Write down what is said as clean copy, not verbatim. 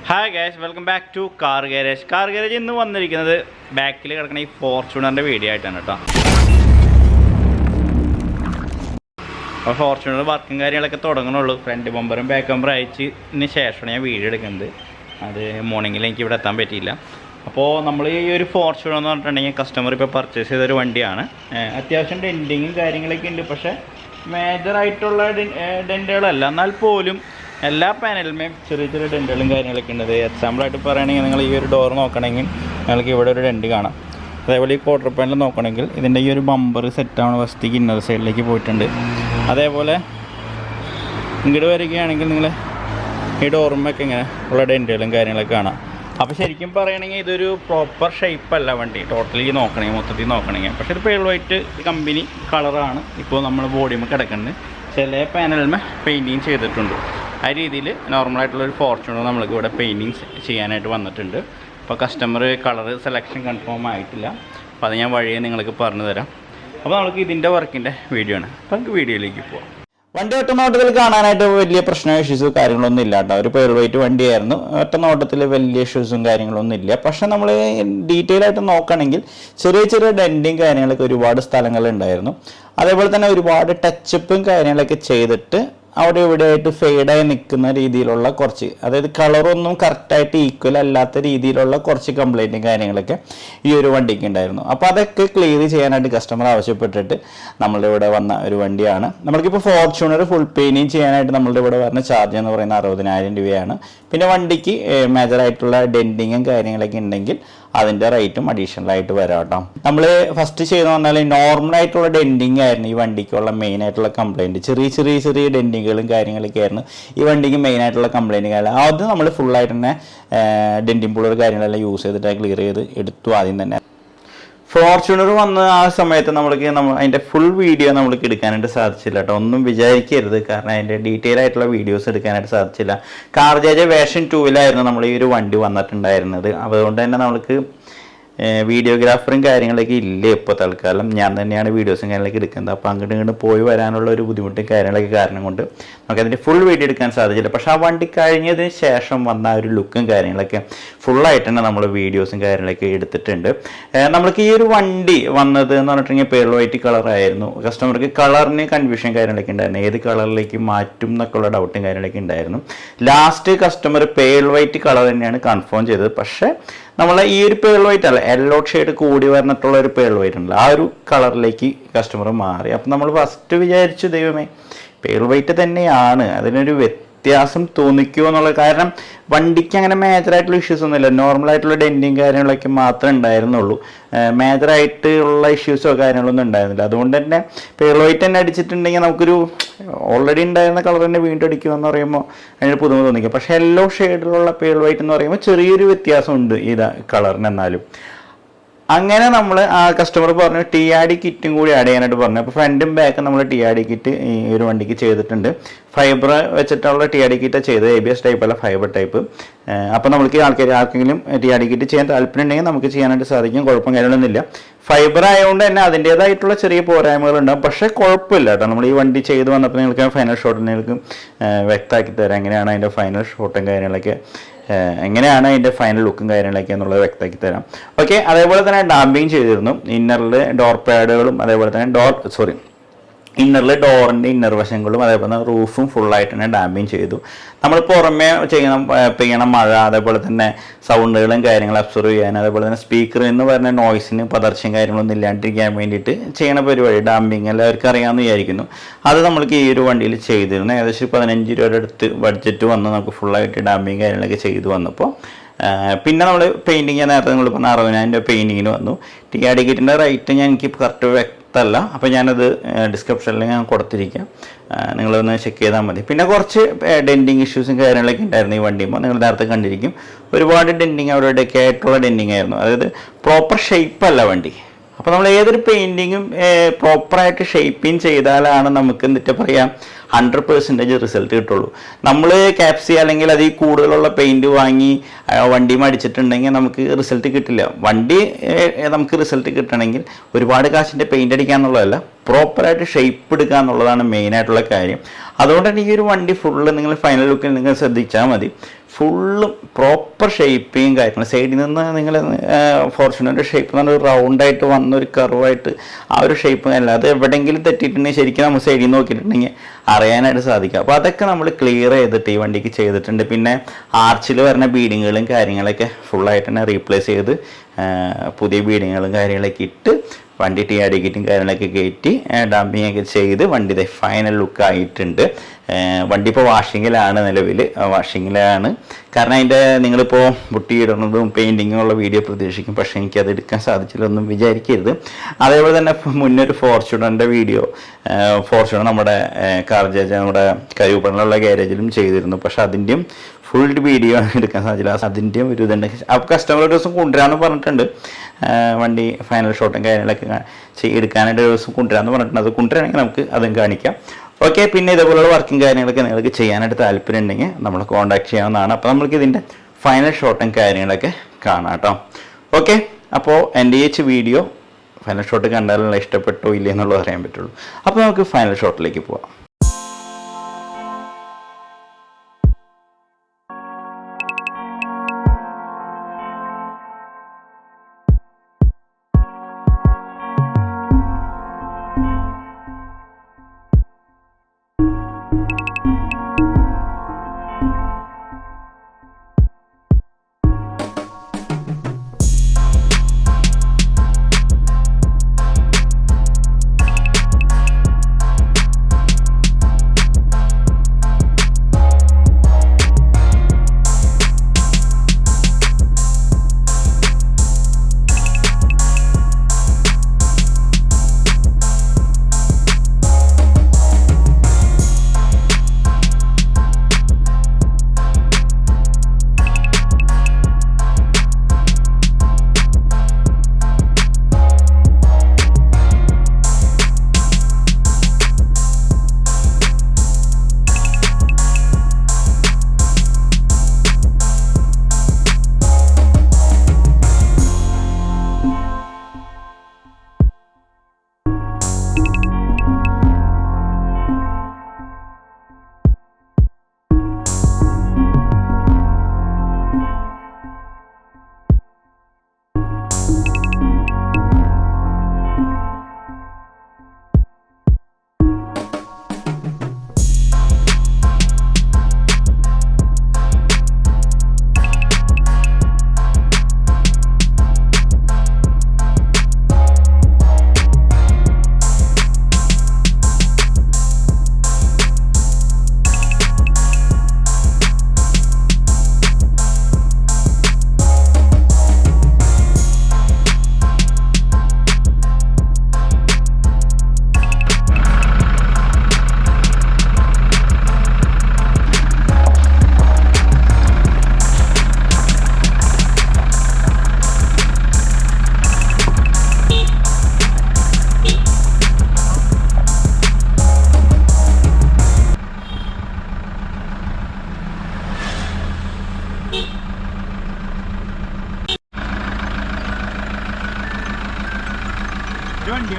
Hi guys, welcome back to car garage. Car garage ഇന്ന് വന്നിരിക്കുന്നത് ബാക്കിൽ കിടക്കുന്ന ഈ ഫോർച്യൂണറിൻ്റെ വീഡിയോ ആയിട്ടാണ് കേട്ടോ. അപ്പോൾ ഫോർച്യൂണർ വർക്കും കാര്യങ്ങളൊക്കെ തുടങ്ങണുള്ളൂ. ഫ്രണ്ട് ബമ്പറും ബാക്ക് ബമ്പറും അയച്ചതിന് ശേഷമാണ് ഞാൻ വീഡിയോ എടുക്കുന്നത്. അത് മോർണിംഗിൽ എനിക്ക് ഇവിടെ എത്താൻ പറ്റിയില്ല. അപ്പോൾ നമ്മൾ ഈ ഒരു ഫോർച്യൂണർ എന്ന് പറഞ്ഞിട്ടുണ്ടെങ്കിൽ കസ്റ്റമർ ഇപ്പോൾ പർച്ചേസ് ചെയ്തൊരു വണ്ടിയാണ്. അത്യാവശ്യം ഡെൻറ്റിങ്ങും കാര്യങ്ങളൊക്കെ ഉണ്ട്, പക്ഷേ മേജറായിട്ടുള്ള ഡെൻറ്റുകളല്ല. എന്നാൽ പോലും എല്ലാ പാനലിലും ചെറിയ ചെറിയ ഡെൻറ്റുകളും കാര്യങ്ങളൊക്കെ ഉണ്ട്. എക്സാമ്പിളായിട്ട് പറയുകയാണെങ്കിൽ നിങ്ങൾ ഈ ഒരു ഡോർ നോക്കണമെങ്കിൽ നിങ്ങൾക്ക് ഇവിടെ ഒരു ഡെൻറ്റ് കാണാം. അതേപോലെ ഈ ക്വാർട്ടർ പാനൽ നോക്കണമെങ്കിൽ ഇതിൻ്റെ ഈ ഒരു ബമ്പർ സെറ്റാണ് ഫസ്റ്റിക്ക് ഇന്നർ സൈഡിലേക്ക് പോയിട്ടുണ്ട്. അതേപോലെ ഇങ്ങോട്ട് വരികയാണെങ്കിൽ നിങ്ങൾ ഈ ഡോറുമൊക്കെ ഇങ്ങനെ ഉള്ള ഡെൻറ്റുകളും കാര്യങ്ങളൊക്കെ കാണാം. അപ്പോൾ ശരിക്കും പറയുകയാണെങ്കിൽ ഇതൊരു പ്രോപ്പർ ഷേപ്പല്ല വണ്ടി ടോട്ടലി നോക്കണമെങ്കിൽ, മൊത്തത്തിൽ നോക്കണമെങ്കിൽ. പക്ഷേ ഒരു പേൾ വൈറ്റ് കമ്പനി കളറാണ് ഇപ്പോൾ നമ്മൾ ബോഡിയുമ്പോൾ കിടക്കുന്നത്. ചില പാനലിന്മേൽ പെയിൻറ്റിങ് ചെയ്തിട്ടുണ്ട്. ആ രീതിയിൽ നോർമലായിട്ടുള്ളൊരു ഫോർച്യൂണർ നമ്മൾക്ക് ഇവിടെ പെയിൻറ്റിങ് ചെയ്യാനായിട്ട് വന്നിട്ടുണ്ട്. അപ്പോൾ കസ്റ്റമർ കളർ സെലക്ഷൻ കൺഫേം ആയിട്ടില്ല. അപ്പോൾ അത് ഞാൻ വഴിയെ നിങ്ങൾക്ക് പറഞ്ഞു തരാം. അപ്പോൾ നമുക്ക് ഇതിൻ്റെ വർക്കിൻ്റെ വീഡിയോ ആണ്. അപ്പോൾ നമുക്ക് വീഡിയോയിലേക്ക് പോകാം. വണ്ടി ഒറ്റ നോട്ടത്തിൽ കാണാനായിട്ട് വലിയ പ്രശ്നമോ ഇഷ്യൂസും കാര്യങ്ങളൊന്നും ഇല്ല കേട്ടോ. ഒരു പേൾ വൈറ്റ് വണ്ടിയായിരുന്നു. ഒറ്റ നോട്ടത്തിൽ വലിയ ഇഷ്യൂസും കാര്യങ്ങളൊന്നും ഇല്ല. പക്ഷെ നമ്മൾ ഡീറ്റെയിൽ ആയിട്ട് നോക്കുകയാണെങ്കിൽ ചെറിയ ചെറിയ ഡെൻറ്റും കാര്യങ്ങളൊക്കെ ഒരുപാട് സ്ഥലങ്ങളുണ്ടായിരുന്നു. അതേപോലെ തന്നെ ഒരുപാട് ടച്ചപ്പും കാര്യങ്ങളൊക്കെ ചെയ്തിട്ട് അവിടെ ഇവിടെ ആയിട്ട് ഫെയ്ഡായി നിൽക്കുന്ന രീതിയിലുള്ള കുറച്ച്, അതായത് കളറൊന്നും കറക്റ്റായിട്ട് ഈക്വൽ അല്ലാത്ത രീതിയിലുള്ള കുറച്ച് കംപ്ലൈൻറ്റും കാര്യങ്ങളൊക്കെ ഈ ഒരു വണ്ടിക്ക് ഉണ്ടായിരുന്നു. അപ്പോൾ അതൊക്കെ ക്ലിയർ ചെയ്യാനായിട്ട് കസ്റ്റമർ ആവശ്യപ്പെട്ടിട്ട് നമ്മളുടെ ഇവിടെ വന്ന ഒരു വണ്ടിയാണ്. നമ്മൾക്കിപ്പോൾ ഫോർച്യൂണർ ഫുൾ പെയിൻറ്റിങ് ചെയ്യാനായിട്ട് നമ്മളുടെ ഇവിടെ വരുന്ന ചാർജ് എന്ന് പറയുന്ന 60,000 രൂപയാണ്. പിന്നെ വണ്ടിക്ക് മേജറായിട്ടുള്ള ഡെൻറ്റിങ്ങും കാര്യങ്ങളൊക്കെ ഉണ്ടെങ്കിൽ അതിൻ്റെ റേറ്റും അഡീഷണലായിട്ട് വരാം കേട്ടോ. നമ്മൾ ഫസ്റ്റ് ചെയ്തെന്ന് പറഞ്ഞാൽ നോർമലായിട്ടുള്ള ഡെൻറ്റിങ് ആയിരുന്നു ഈ വണ്ടിക്കുള്ള മെയിനായിട്ടുള്ള കംപ്ലയിൻറ്റ്. ചെറിയ ഡെൻറ്റിങ്ങുകളും കാര്യങ്ങളൊക്കെ ആയിരുന്നു ഈ വണ്ടിക്ക് മെയിനായിട്ടുള്ള കംപ്ലയിൻറ്റ് കാര്യം. അത് നമ്മൾ ഫുള്ളായിട്ട് തന്നെ ഡെൻറ്റിങ് പുള്ളർ കാര്യങ്ങളെല്ലാം യൂസ് ചെയ്തിട്ട് ക്ലിയർ ചെയ്ത് എടുത്തു ആദ്യം തന്നെ. ഫോർച്യൂണർ വന്ന ആ സമയത്ത് അതിൻ്റെ ഫുൾ വീഡിയോ നമ്മൾക്ക് എടുക്കാനായിട്ട് സാധിച്ചില്ല കേട്ടോ. ഒന്നും വിചാരിക്കരുത്, കാരണം അതിൻ്റെ ഡീറ്റെയിൽ ആയിട്ടുള്ള വീഡിയോസ് എടുക്കാനായിട്ട് സാധിച്ചില്ല. CarJJ വേർഷൻ 2 നമ്മൾ ഈ ഒരു വണ്ടി വന്നിട്ടുണ്ടായിരുന്നത്. അതുകൊണ്ട് തന്നെ നമ്മൾക്ക് വീഡിയോഗ്രാഫറും കാര്യങ്ങളൊക്കെ ഇല്ല ഇപ്പോൾ തൽക്കാലം. ഞാൻ തന്നെയാണ് വീഡിയോസും കാര്യങ്ങളൊക്കെ എടുക്കുന്നത്. അപ്പോൾ അങ്ങോട്ട് ഇങ്ങോട്ട് പോയി വരാനുള്ള ഒരു ബുദ്ധിമുട്ടും കാര്യങ്ങളൊക്കെ കാരണം കൊണ്ട് നമുക്കതിൻ്റെ ഫുൾ വീഡിയോ എടുക്കാൻ സാധിച്ചില്ല. പക്ഷേ ആ വണ്ടി കഴിഞ്ഞതിന് ശേഷം വന്ന ഒരു ലുക്കും കാര്യങ്ങളൊക്കെ ഫുള്ളായിട്ട് തന്നെ നമ്മൾ വീഡിയോസും കാര്യങ്ങളൊക്കെ എടുത്തിട്ടുണ്ട്. നമ്മൾക്ക് ഈ ഒരു വണ്ടി വന്നത് എന്ന് പറഞ്ഞിട്ടുണ്ടെങ്കിൽ പേൾ വൈറ്റ് കളറായിരുന്നു. കസ്റ്റമർക്ക് കളറിന് കൺഫ്യൂഷൻ കാര്യങ്ങളൊക്കെ ഉണ്ടായിരുന്നു, ഏത് കളറിലേക്ക് മാറ്റും എന്നൊക്കെയുള്ള ഡൗട്ടും കാര്യങ്ങളൊക്കെ ഉണ്ടായിരുന്നു. Last customer pearl white colour തന്നെയാണ് കൺഫേം ചെയ്തത്. പക്ഷേ നമ്മൾ ഈ ഒരു പേൾ വൈറ്റ് അല്ല, യെല്ലോ ഷെയ്ഡ് കൂടി പറഞ്ഞിട്ടുള്ള ഒരു പേൾ വൈറ്റ് ഉണ്ടല്ലോ, ആ ഒരു കളറിലേക്ക് കസ്റ്റമർ മാറി. അപ്പം നമ്മൾ ഫസ്റ്റ് വിചാരിച്ചു ദൈവമേ പേൾ വൈറ്റ് തന്നെയാണ്, അതിനൊരു വ്യത്യാസം തോന്നിക്കുമോ എന്നുള്ളത്. കാരണം വണ്ടിക്ക് അങ്ങനെ മേജറായിട്ടുള്ള ഇഷ്യൂസ് ഒന്നുമില്ല, നോർമലായിട്ടുള്ള ഡെൻറ്റിങ് കാര്യങ്ങളൊക്കെ മാത്രമേ ഉണ്ടായിരുന്നുള്ളൂ. മേജറായിട്ടുള്ള ഇഷ്യൂസോ കാര്യങ്ങളൊന്നും ഉണ്ടായിരുന്നില്ല. അതുകൊണ്ട് തന്നെ പേൾ വൈറ്റ് തന്നെ അടിച്ചിട്ടുണ്ടെങ്കിൽ നമുക്കൊരു ഓൾറെഡി ഉണ്ടായിരുന്ന കളർ തന്നെ വീണ്ടും അടിക്കുമെന്ന് പറയുമ്പോൾ അതിന് പുതുമ തോന്നിക്കുക. പക്ഷേ യെല്ലോ ഷെയ്ഡിലുള്ള പേൾ വൈറ്റ് എന്ന് പറയുമ്പോൾ ചെറിയൊരു വ്യത്യാസമുണ്ട് ഈ കളറിന്. എന്നാലും അങ്ങനെ നമ്മൾ ആ കസ്റ്റമർ പറഞ്ഞു TRD കിറ്റും കൂടി ആഡ് ചെയ്യാനായിട്ട് പറഞ്ഞു. അപ്പോൾ ഫ്രണ്ടും ബാക്കും നമ്മൾ TRD കിറ്റ് ഈ ഒരു വണ്ടിക്ക് ചെയ്തിട്ടുണ്ട്. ഫൈബർ വെച്ചിട്ടുള്ള TRD കിറ്റാണ് ചെയ്തത്, ABS ടൈപ്പ് അല്ല, ഫൈബർ ടൈപ്പ്. അപ്പോൾ നമുക്ക് ആർക്കെങ്കിലും TRD കിറ്റ് ചെയ്യാൻ താല്പര്യം ഉണ്ടെങ്കിൽ നമുക്ക് ചെയ്യാനായിട്ട് സാധിക്കും, കുഴപ്പം കാര്യങ്ങളൊന്നുമില്ല. ഫൈബർ ആയതുകൊണ്ട് തന്നെ അതിൻ്റേതായിട്ടുള്ള ചെറിയ പോരായ്മകളുണ്ടാകും, പക്ഷേ കുഴപ്പമില്ല കേട്ടോ. നമ്മൾ ഈ വണ്ടി ചെയ്ത് വന്നപ്പോൾ നിങ്ങൾക്ക് ഫൈനൽ ഷോട്ട് നിങ്ങൾക്ക് വ്യക്തമാക്കി തരാം എങ്ങനെയാണ് അതിൻ്റെ ഫൈനൽ ഷോട്ടും കാര്യങ്ങളൊക്കെ, എങ്ങനെയാണ് അതിൻ്റെ ഫൈനൽ ലുക്കും കാര്യങ്ങളൊക്കെ എന്നുള്ളത് വ്യക്തമാക്കി തരാം. ഓക്കെ. അതേപോലെ തന്നെ ഡാമ്പിങ് ചെയ്തിരുന്നു. ഇന്നറിൽ ഡോർ പാഡുകളും അതേപോലെ തന്നെ ഇന്നറിൽ ഡോറിൻ്റെ ഇന്നർ വശങ്ങളും അതേപോലെ തന്നെ റൂഫും ഫുള്ളായിട്ട് തന്നെ ഡാമ്പിങ് ചെയ്തു. നമ്മൾ പുറമേ പെയ്യണ മഴ, അതേപോലെ തന്നെ സൗണ്ടുകളും കാര്യങ്ങളും അബ്സർവ് ചെയ്യാൻ, അതേപോലെ തന്നെ സ്പീക്കറിൽ നിന്ന് വരുന്ന നോയ്സിന് പതർച്ചയും കാര്യങ്ങളൊന്നും ഇല്ലാണ്ടിരിക്കാൻ വേണ്ടിയിട്ട് ചെയ്യണ പരിപാടി ഡാമ്പിങ് എല്ലാവർക്കും അറിയാമെന്ന് വിചാരിക്കുന്നു. അത് നമ്മൾക്ക് ഈ ഒരു വണ്ടിയിൽ ചെയ്തിരുന്നു. ഏകദേശം 15 രൂപയുടെ അടുത്ത് ബഡ്ജറ്റ് വന്ന് നമുക്ക് ഫുള്ളായിട്ട് ഡാമ്പിങ് കാര്യങ്ങളൊക്കെ ചെയ്തു വന്നപ്പോൾ പിന്നെ നമ്മൾ പെയിൻറ്റിങ് നേരത്തെ നിങ്ങൾ പറഞ്ഞ 60,000 രൂപ പെയിൻറ്റിങ്ങിന് വന്നു. TRD കിറ്റിൻ്റെ റേറ്റ് എനിക്ക് കറക്റ്റ് വ്യക്തമല്ല, അപ്പോൾ ഞാനത് ഡിസ്ക്രിപ്ഷനിൽ ഞാൻ കൊടുത്തിരിക്കാം, നിങ്ങളൊന്ന് ചെക്ക് ചെയ്താൽ മതി. പിന്നെ കുറച്ച് ഡെൻറ്റിങ് ഇഷ്യൂസും കാര്യങ്ങളൊക്കെ ഉണ്ടായിരുന്നു ഈ വണ്ടിയുമ്പോൾ, നിങ്ങൾ നേരത്തെ കണ്ടിരിക്കും. ഒരുപാട് ഡെൻറ്റിങ് അവിടെ ഇവിടെയൊക്കെ ആയിട്ടുള്ള ഡെൻറ്റിങ് ആയിരുന്നു, അതായത് പ്രോപ്പർ ഷേപ്പല്ല വണ്ടി. അപ്പോൾ നമ്മൾ ഏതൊരു പെയിൻറ്റിങ്ങും പ്രോപ്പറായിട്ട് ഷേപ്പിങ് ചെയ്താലാണ് നമുക്ക് എന്നിട്ട് പറയാം 100% റിസൾട്ട് കിട്ടുള്ളൂ. നമ്മൾ ക്യാപ്സി അല്ലെങ്കിൽ അതിൽ കൂടുതലുള്ള പെയിൻറ്റ് വാങ്ങി വണ്ടിയും അടിച്ചിട്ടുണ്ടെങ്കിൽ നമുക്ക് റിസൾട്ട് കിട്ടില്ല. വണ്ടി നമുക്ക് റിസൾട്ട് കിട്ടണമെങ്കിൽ ഒരുപാട് കാശിൻ്റെ പെയിൻ്റ് അടിക്കുക എന്നുള്ളതല്ല, പ്രോപ്പറായിട്ട് ഷേപ്പ് എടുക്കുക എന്നുള്ളതാണ് മെയിനായിട്ടുള്ള കാര്യം. അതുകൊണ്ട് തന്നെ ഈ ഒരു വണ്ടി ഫുള്ള് നിങ്ങൾ ഫൈനൽ ലുക്കിൽ നിങ്ങൾ ശ്രദ്ധിച്ചാൽ മതി. ഫുള്ളും പ്രോപ്പർ ഷേപ്പിങ് കാര്യങ്ങൾ. സൈഡിൽ നിന്ന് നിങ്ങൾ ഫോർച്യൂണറിൻ്റെ ഷേപ്പ് എന്ന് പറഞ്ഞാൽ റൗണ്ടായിട്ട് വന്നൊരു കർവായിട്ട് ആ ഒരു ഷേപ്പ് അല്ല, അത് എവിടെയെങ്കിലും തെറ്റിയിട്ടുണ്ടെങ്കിൽ ശരിക്കും നമ്മൾ സൈഡിൽ നിന്ന് നോക്കിയിട്ടുണ്ടെങ്കിൽ അറിയാനായിട്ട് സാധിക്കും. അപ്പോൾ അതൊക്കെ നമ്മൾ ക്ലിയർ ചെയ്തിട്ട് ഈ വണ്ടിക്ക് ചെയ്തിട്ടുണ്ട്. പിന്നെ ആർച്ചിൽ വരുന്ന ബീഡിങ്ങുകളും കാര്യങ്ങളൊക്കെ ഫുള്ളായിട്ട് തന്നെ റീപ്ലേസ് ചെയ്ത് പുതിയ ബീഡിങ്ങുകളും കാര്യങ്ങളൊക്കെ ഇട്ട് വണ്ടി TRD കിറ്റും കാര്യങ്ങളൊക്കെ കയറ്റി ഡംപിങ് ഒക്കെ ചെയ്ത് വണ്ടി ഫൈനൽ ലുക്ക് ആയിട്ടുണ്ട്. വണ്ടി ഇപ്പോൾ വാഷിങ്ങിലാണ്, നിലവിൽ വാഷിങ്ങിലാണ്. കാരണം അതിൻ്റെ നിങ്ങളിപ്പോൾ പുട്ടി ഇടുന്നതും പെയിൻറ്റിങ്ങും ഉള്ള വീഡിയോ പ്രതീക്ഷിക്കും, പക്ഷേ എനിക്കത് എടുക്കാൻ സാധിച്ചില്ല, ഒന്നും വിചാരിക്കരുത്. അതേപോലെ തന്നെ മുന്നൊരു ഫോർച്യൂണറിൻ്റെ വീഡിയോ, ഫോർച്യൂണർ നമ്മുടെ CarJJ നമ്മുടെ കരുപടനുള്ള ഗ്യാരേജിലും ചെയ്തിരുന്നു, പക്ഷെ അതിൻ്റെയും ഫുൾ വീഡിയോ എടുക്കാൻ സാധിച്ചില്ല. അതിൻ്റെയും ഒരു ഇതുണ്ട്. അപ്പോൾ കസ്റ്റമർ ഒരു ദിവസം കൊണ്ടുവരാമെന്ന് പറഞ്ഞിട്ടുണ്ട്, വണ്ടി ഫൈനൽ ഷോട്ടും കാര്യങ്ങളൊക്കെ എടുക്കാനായിട്ട് ഒരു ദിവസം കൊണ്ടുവരാമെന്ന് പറഞ്ഞിട്ടുണ്ട്. അത് കൊണ്ടുവരാണെങ്കിൽ നമുക്ക് അതും കാണിക്കാം. ഓക്കെ, പിന്നെ ഇതേപോലുള്ള വർക്കിംഗ് കാര്യങ്ങളൊക്കെ നിങ്ങൾക്ക് ചെയ്യാനായിട്ട് താല്പര്യം ഉണ്ടെങ്കിൽ നമ്മളെ കോൺടാക്ട് ചെയ്യാവുന്നതാണ്. അപ്പോൾ നമുക്ക് ഇതിൻ്റെ ഫൈനൽ ഷോട്ടും കാര്യങ്ങളൊക്കെ കാണാം കേട്ടോ. ഓക്കെ, അപ്പോൾ എൻ്റെ ഈ വീഡിയോ ഫൈനൽ ഷോട്ട് കണ്ടാലുള്ള ഇഷ്ടപ്പെട്ടോ ഇല്ലേ എന്നുള്ളത് അറിയാൻ പറ്റുള്ളൂ. അപ്പോൾ നമുക്ക് ഫൈനൽ ഷോട്ടിലേക്ക് പോവാം. വണ്ടി